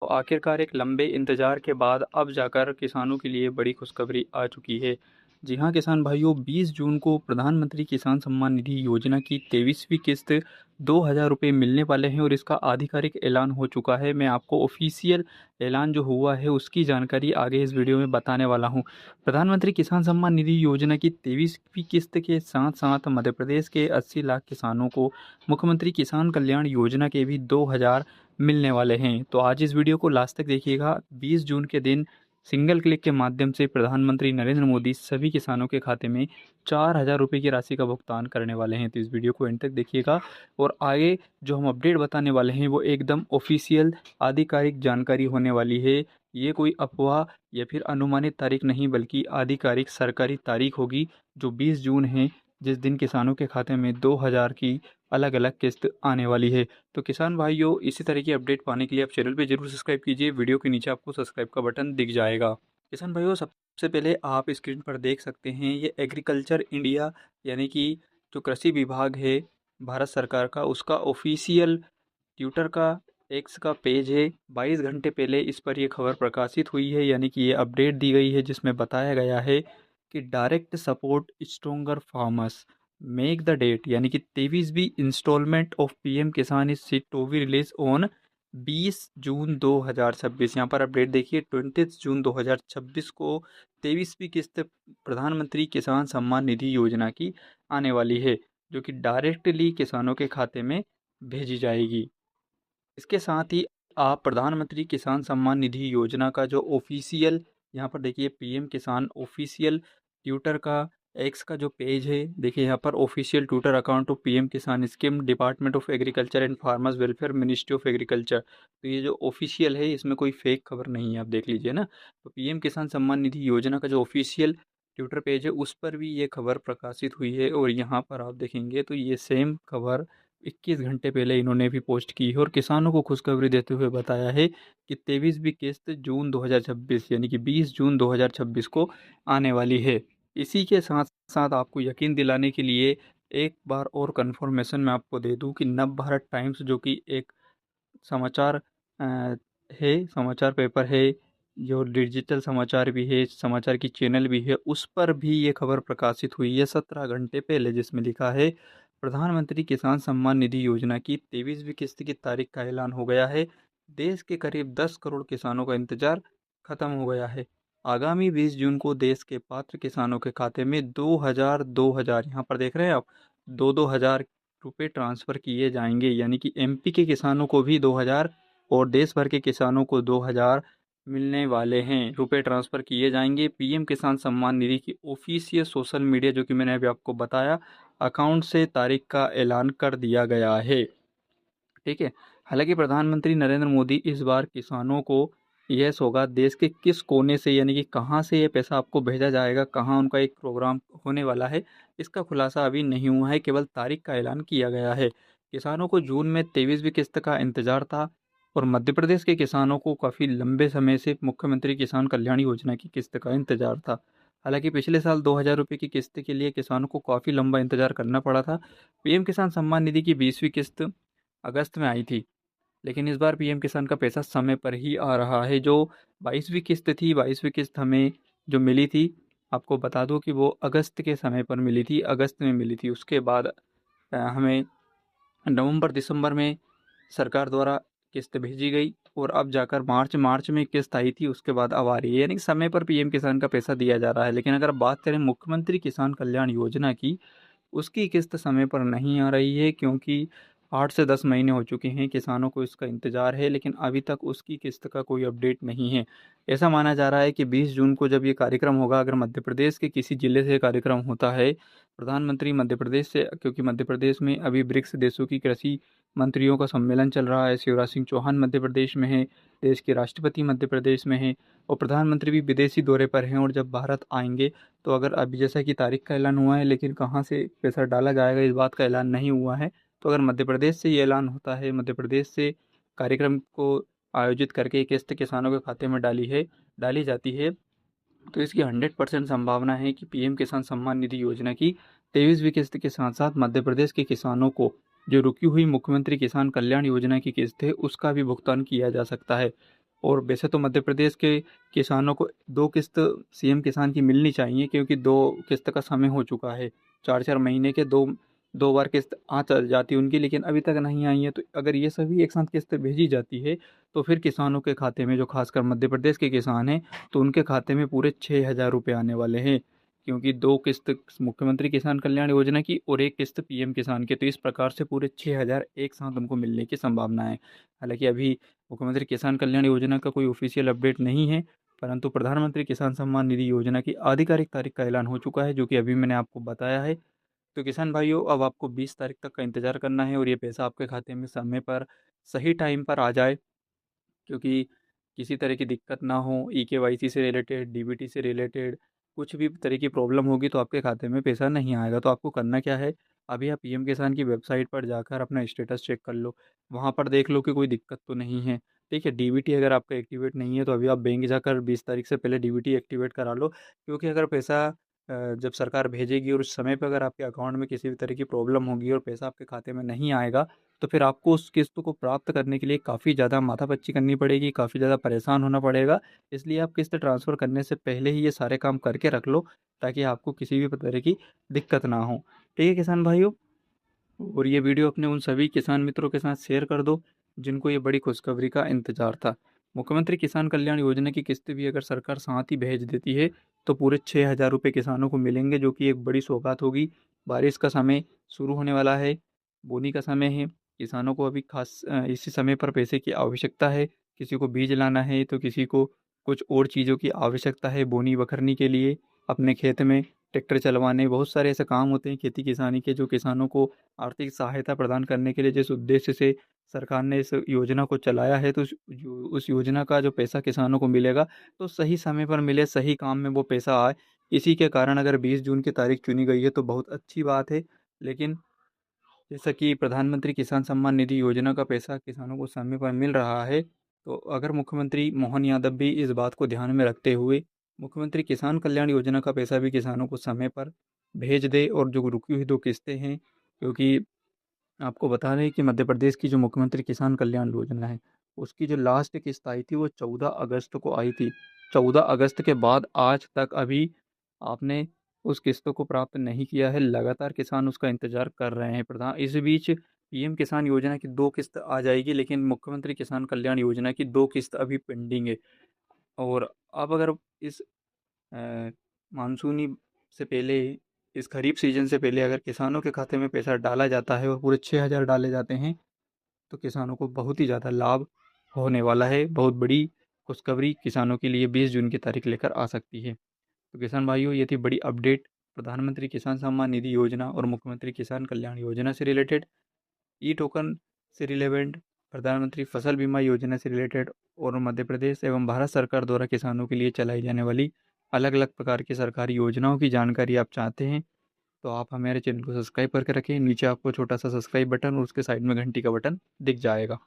तो आखिरकार एक लंबे इंतजार के बाद अब जाकर किसानों के लिए बड़ी खुशखबरी आ चुकी है। जी हाँ किसान भाइयों, 20 जून को प्रधानमंत्री किसान सम्मान निधि योजना की 23वीं किस्त 2,000 रुपये मिलने वाले हैं और इसका आधिकारिक ऐलान हो चुका है। मैं आपको ऑफिशियल ऐलान जो हुआ है उसकी जानकारी आगे इस वीडियो में बताने वाला हूँ। प्रधानमंत्री किसान सम्मान निधि योजना की 23वीं किस्त के साथ साथ मध्य प्रदेश के 80 लाख किसानों को मुख्यमंत्री किसान कल्याण योजना के भी 2,000 मिलने वाले हैं। तो आज इस वीडियो को लास्ट तक देखिएगा। 20 जून के दिन सिंगल क्लिक के माध्यम से प्रधानमंत्री नरेंद्र मोदी सभी किसानों के खाते में 4,000 रुपये की राशि का भुगतान करने वाले हैं। तो इस वीडियो को एंड तक देखिएगा और आगे जो हम अपडेट बताने वाले हैं वो एकदम ऑफिशियल आधिकारिक जानकारी होने वाली है। ये कोई अफवाह या फिर अनुमानित तारीख नहीं बल्कि आधिकारिक सरकारी तारीख होगी जो 20 जून है, जिस दिन किसानों के खाते में 2,000 की अलग अलग किस्त आने वाली है। तो किसान भाइयों, इसी तरह की अपडेट पाने के लिए आप चैनल पे जरूर सब्सक्राइब कीजिए। वीडियो के नीचे आपको सब्सक्राइब का बटन दिख जाएगा। किसान भाइयों, सबसे पहले आप स्क्रीन पर देख सकते हैं ये एग्रीकल्चर इंडिया यानी कि जो कृषि विभाग है भारत सरकार का, उसका ऑफिशियल ट्विटर का एक्स का पेज है। 22 घंटे पहले इस पर यह खबर प्रकाशित हुई है, यानी कि ये अपडेट दी गई है जिसमें बताया गया है कि direct support stronger farmers make the date, यानी कि 23वीं instalment of PM Kisan is set to be release on 20 June 2026। यहाँ पर अपडेट देखिए, 20 जून 2026 को 23वीं किस्त प्रधानमंत्री किसान सम्मान निधि योजना की आने वाली है, जो कि डायरेक्टली किसानों के खाते में भेजी जाएगी। इसके साथ ही आप प्रधानमंत्री किसान सम्मान निधि योजना का जो ऑफिशियल, यहाँ पर देखिए पीएम किसान ऑफिशियल ट्विटर का एक्स का जो पेज है, देखिए यहाँ पर official Twitter account of PM Kisan scheme department of agriculture and farmers welfare ministry of agriculture. तो ये जो ऑफिशियल है इसमें कोई फेक खबर नहीं है, आप देख लीजिए ना। तो पीएम किसान सम्मान निधि योजना का जो ऑफिशियल ट्विटर पेज है उस पर भी ये खबर प्रकाशित हुई है और यहाँ पर आप देखेंगे तो ये सेम खबर 21 घंटे पहले इन्होंने भी पोस्ट की है और किसानों को खुशखबरी देते हुए बताया है कि 23वीं किस्त जून 2026 यानी कि 20 जून 2026 को आने वाली है। इसी के साथ साथ आपको यकीन दिलाने के लिए एक बार और कंफर्मेशन मैं आपको दे दूं कि नव भारत टाइम्स, जो कि एक समाचार है, समाचार पेपर है, जो डिजिटल समाचार भी है, समाचार की चैनल भी है, उस पर भी ये खबर प्रकाशित हुई है 17 घंटे पहले, जिसमें लिखा है प्रधानमंत्री किसान सम्मान निधि योजना की 23वीं किस्त की तारीख का ऐलान हो गया है। देश के करीब 10 करोड़ किसानों का इंतजार खत्म हो गया है। आगामी 20 जून को देश के पात्र किसानों के खाते में 2,000 यहाँ पर देख रहे हैं आप, 2,000 रुपये ट्रांसफ़र किए जाएंगे, यानी कि एमपी के किसानों को भी 2,000 और देश भर के किसानों को 2,000 मिलने वाले हैं, रुपए ट्रांसफ़र किए जाएंगे। पीएम किसान सम्मान निधि की ऑफिशियल सोशल मीडिया, जो कि मैंने अभी आपको बताया, अकाउंट से तारीख का ऐलान कर दिया गया है। ठीक है। हालांकि प्रधानमंत्री नरेंद्र मोदी इस बार किसानों को यह सौगात देश के किस कोने से, यानी कि कहां से ये पैसा आपको भेजा जाएगा, कहां उनका एक प्रोग्राम होने वाला है, इसका खुलासा अभी नहीं हुआ है, केवल तारीख का ऐलान किया गया है। किसानों को जून में 23वीं किस्त का इंतजार था और मध्य प्रदेश के किसानों को काफ़ी लंबे समय से मुख्यमंत्री किसान कल्याण योजना की किस्त का इंतजार था। हालांकि पिछले साल 2,000 रुपये की किस्त के लिए किसानों को काफ़ी लंबा इंतजार करना पड़ा था। पीएम किसान सम्मान निधि की 20वीं किस्त अगस्त में आई थी, लेकिन इस बार पीएम किसान का पैसा समय पर ही आ रहा है। जो 22वीं किस्त थी, 22वीं किस्त हमें जो मिली थी, आपको बता दूं कि वो अगस्त के समय पर मिली थी, अगस्त में मिली थी। उसके बाद हमें नवंबर दिसंबर में सरकार द्वारा किस्त भेजी गई और अब जाकर मार्च में किस्त आई थी, उसके बाद अब आ रही है, यानी कि समय पर पीएम किसान का पैसा दिया जा रहा है। लेकिन अगर बात करें मुख्यमंत्री किसान कल्याण योजना की, उसकी किस्त समय पर नहीं आ रही है, क्योंकि 8 से 10 महीने हो चुके हैं किसानों को इसका इंतज़ार है, लेकिन अभी तक उसकी किस्त का कोई अपडेट नहीं है। ऐसा माना जा रहा है कि 20 जून को जब ये कार्यक्रम होगा, अगर मध्य प्रदेश के किसी ज़िले से कार्यक्रम होता है, प्रधानमंत्री मध्य प्रदेश से, क्योंकि मध्य प्रदेश में अभी ब्रिक्स देशों की कृषि मंत्रियों का सम्मेलन चल रहा है, शिवराज सिंह चौहान मध्य प्रदेश में है, देश के राष्ट्रपति मध्य प्रदेश में है और प्रधानमंत्री भी विदेशी दौरे पर हैं और जब भारत आएंगे, तो अगर अभी जैसा कि तारीख का ऐलान हुआ है, लेकिन कहाँ से पैसा डाला जाएगा इस बात का ऐलान नहीं हुआ है। तो अगर मध्य प्रदेश से ये ऐलान होता है, मध्य प्रदेश से कार्यक्रम को आयोजित करके किस्त किसानों के खाते में डाली जाती है, तो इसकी 100% संभावना है कि पीएम किसान सम्मान निधि योजना की 23वीं किस्त के साथ साथ मध्य प्रदेश के किसानों को जो रुकी हुई मुख्यमंत्री किसान कल्याण योजना की किस्त है उसका भी भुगतान किया जा सकता है। और वैसे तो मध्य प्रदेश के किसानों को 2 किस्त सीएम किसान की मिलनी चाहिए, क्योंकि 2 किस्त का समय हो चुका है। 4-4 महीने के 2 बार किस्त आ चल जाती है उनकी, लेकिन अभी तक नहीं आई है। तो अगर ये सभी एक साथ किस्त भेजी जाती है तो फिर किसानों के खाते में, जो खासकर मध्य प्रदेश के किसान हैं, तो उनके खाते में पूरे 6,000 रुपये आने वाले हैं, क्योंकि 2 किस्त मुख्यमंत्री किसान कल्याण योजना की और 1 किस्त पीएम किसान की। तो इस प्रकार से पूरे 6,000 एक साथ उनको मिलने की संभावना है। हालांकि अभी मुख्यमंत्री किसान कल्याण योजना का कोई ऑफिशियल अपडेट नहीं है, परंतु प्रधानमंत्री किसान सम्मान निधि योजना की आधिकारिक तारीख का ऐलान हो चुका है, जो कि अभी मैंने आपको बताया है। तो किसान भाइयों, अब आपको 20 तारीख तक का इंतजार करना है और ये पैसा आपके खाते में समय पर, सही टाइम पर आ जाए, क्योंकि किसी तरह की दिक्कत ना हो। ईकेवाईसी से रिलेटेड, डीबीटी से रिलेटेड कुछ भी तरह की प्रॉब्लम होगी तो आपके खाते में पैसा नहीं आएगा। तो आपको करना क्या है, अभी आप पीएम किसान की वेबसाइट पर जाकर अपना स्टेटस चेक कर लो, वहाँ पर देख लो कि कोई दिक्कत तो नहीं है। ठीक है, डीबीटी अगर आपका एक्टिवेट नहीं है तो अभी आप बैंक जाकर 20 तारीख से पहले डीबीटी एक्टिवेट करा लो, क्योंकि अगर पैसा जब सरकार भेजेगी और उस समय पर अगर आपके अकाउंट में किसी भी तरह की प्रॉब्लम होगी और पैसा आपके खाते में नहीं आएगा, तो फिर आपको उस किस्त को प्राप्त करने के लिए काफ़ी ज़्यादा माथापच्ची करनी पड़ेगी, काफ़ी ज़्यादा परेशान होना पड़ेगा। इसलिए आप किस्त ट्रांसफ़र करने से पहले ही ये सारे काम करके रख लो, ताकि आपको किसी भी तरह की दिक्कत ना हो। ठीक है किसान भाइयों, और ये वीडियो अपने उन सभी किसान मित्रों के साथ शेयर कर दो जिनको ये बड़ी खुशखबरी का इंतजार था। मुख्यमंत्री किसान कल्याण योजना की किस्त भी अगर सरकार साथ ही भेज देती है तो पूरे 6,000 रुपये किसानों को मिलेंगे, जो कि एक बड़ी सौगात होगी। बारिश का समय शुरू होने वाला है, बोनी का समय है। किसानों को अभी खास इसी समय पर पैसे की आवश्यकता है। किसी को बीज लाना है तो किसी को कुछ और चीज़ों की आवश्यकता है बोनी बखरने के लिए, अपने खेत में ट्रैक्टर चलवाने, बहुत सारे ऐसे काम होते हैं खेती किसानी के, जो किसानों को आर्थिक सहायता प्रदान करने के लिए जिस उद्देश्य से सरकार ने इस योजना को चलाया है, तो उस योजना का जो पैसा किसानों को मिलेगा तो सही समय पर मिले, सही काम में वो पैसा आए। इसी के कारण अगर 20 जून की तारीख चुनी गई है तो बहुत अच्छी बात है। लेकिन जैसा कि प्रधानमंत्री किसान सम्मान निधि योजना का पैसा किसानों को समय पर मिल रहा है, तो अगर मुख्यमंत्री मोहन यादव भी इस बात को ध्यान में रखते हुए मुख्यमंत्री किसान कल्याण योजना का पैसा भी किसानों को समय पर भेज दे, और जो रुकी हुई 2 किस्तें हैं, क्योंकि आपको बता दें कि मध्य प्रदेश की जो मुख्यमंत्री किसान कल्याण योजना है, उसकी जो लास्ट किस्त आई थी वो 14 अगस्त को आई थी। 14 अगस्त के बाद आज तक अभी आपने उस किस्तों को प्राप्त नहीं किया है। लगातार किसान उसका इंतजार कर रहे हैं। प्रधान इस बीच पीएम किसान योजना की 2 किस्त आ जाएगी, लेकिन मुख्यमंत्री किसान कल्याण योजना की 2 किस्त अभी पेंडिंग है। और अब अगर इस मानसूनी से पहले, इस खरीफ सीजन से पहले अगर किसानों के खाते में पैसा डाला जाता है और पूरे 6,000 डाले जाते हैं, तो किसानों को बहुत ही ज़्यादा लाभ होने वाला है। बहुत बड़ी खुशखबरी किसानों के लिए 20 जून की तारीख लेकर आ सकती है। तो किसान भाइयों, ये थी बड़ी अपडेट प्रधानमंत्री किसान सम्मान निधि योजना और मुख्यमंत्री किसान कल्याण योजना से रिलेटेड, ई टोकन से रिलेवेंट, प्रधानमंत्री फसल बीमा योजना से रिलेटेड, और मध्य प्रदेश एवं भारत सरकार द्वारा किसानों के लिए चलाई जाने वाली अलग अलग प्रकार की सरकारी योजनाओं की जानकारी आप चाहते हैं, तो आप हमारे चैनल को सब्सक्राइब करके रखें। नीचे आपको छोटा सा सब्सक्राइब बटन और उसके साइड में घंटी का बटन दिख जाएगा।